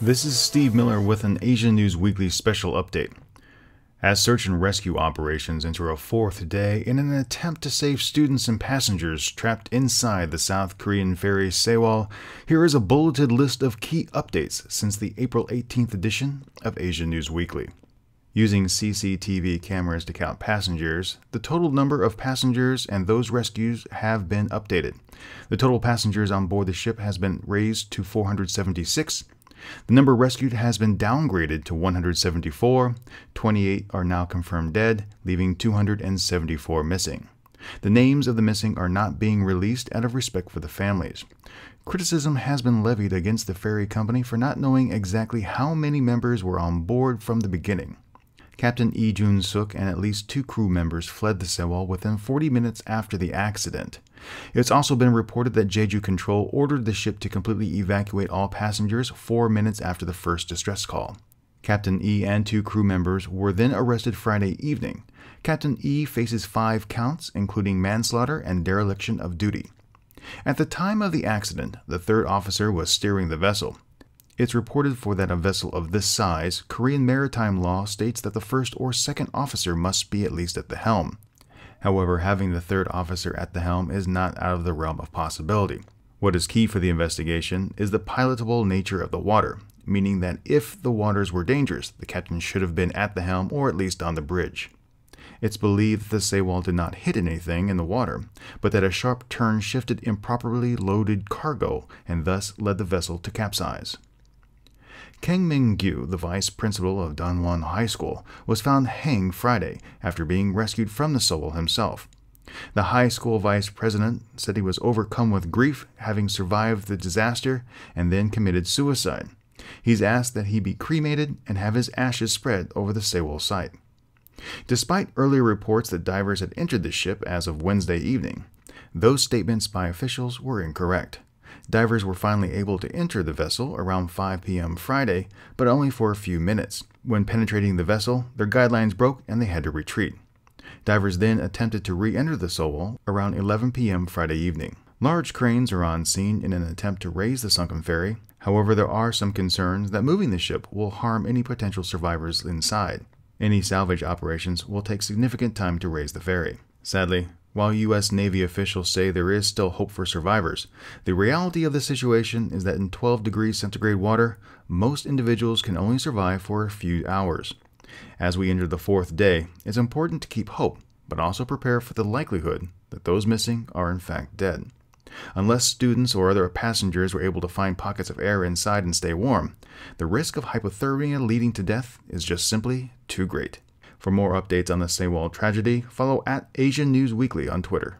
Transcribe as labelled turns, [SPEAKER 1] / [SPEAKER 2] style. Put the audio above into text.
[SPEAKER 1] This is Steve Miller with an Asian News Weekly special update. As search and rescue operations enter a fourth day in an attempt to save students and passengers trapped inside the South Korean Ferry Sewol, here is a bulleted list of key updates since the April 18th edition of Asian News Weekly. Using CCTV cameras to count passengers, the total number of passengers and those rescued have been updated. The total passengers on board the ship has been raised to 476. The number rescued has been downgraded to 174, 28 are now confirmed dead, leaving 274 missing. The names of the missing are not being released out of respect for the families. Criticism has been levied against the ferry company for not knowing exactly how many members were on board from the beginning. Captain Lee Jun-suk and at least 2 crew members fled the Sewol within 40 minutes after the accident. It's also been reported that Jeju Control ordered the ship to completely evacuate all passengers 4 minutes after the first distress call. Captain E and 2 crew members were then arrested Friday evening. Captain E faces 5 counts, including manslaughter and dereliction of duty. At the time of the accident, the 3rd officer was steering the vessel. It's reported for that a vessel of this size, Korean maritime law states that the 1st or 2nd officer must be at least at the helm. However, having the 3rd officer at the helm is not out of the realm of possibility. What is key for the investigation is the pilotable nature of the water, meaning that if the waters were dangerous, the captain should have been at the helm or at least on the bridge. It's believed that the Sewol did not hit anything in the water, but that a sharp turn shifted improperly loaded cargo and thus led the vessel to capsize. Kang Min-gyu, the vice principal of Danwon High School, was found hanged Friday after being rescued from the Sewol himself. The high school vice president said he was overcome with grief, having survived the disaster, and then committed suicide. He's asked that he be cremated and have his ashes spread over the Sewol site. Despite earlier reports that divers had entered the ship as of Wednesday evening, those statements by officials were incorrect. Divers were finally able to enter the vessel around 5 p.m. Friday, but only for a few minutes. When penetrating the vessel, their guidelines broke and they had to retreat. Divers then attempted to re-enter the Sewol around 11 p.m. Friday evening. Large cranes are on scene in an attempt to raise the sunken ferry. However, there are some concerns that moving the ship will harm any potential survivors inside. Any salvage operations will take significant time to raise the ferry. Sadly, while U.S. Navy officials say there is still hope for survivors, the reality of the situation is that in 12 degrees centigrade water, most individuals can only survive for a few hours. As we enter the 4th day, it's important to keep hope, but also prepare for the likelihood that those missing are in fact dead. Unless students or other passengers were able to find pockets of air inside and stay warm, the risk of hypothermia leading to death is just simply too great. For more updates on the Sewol tragedy, follow @Asian News Weekly on Twitter.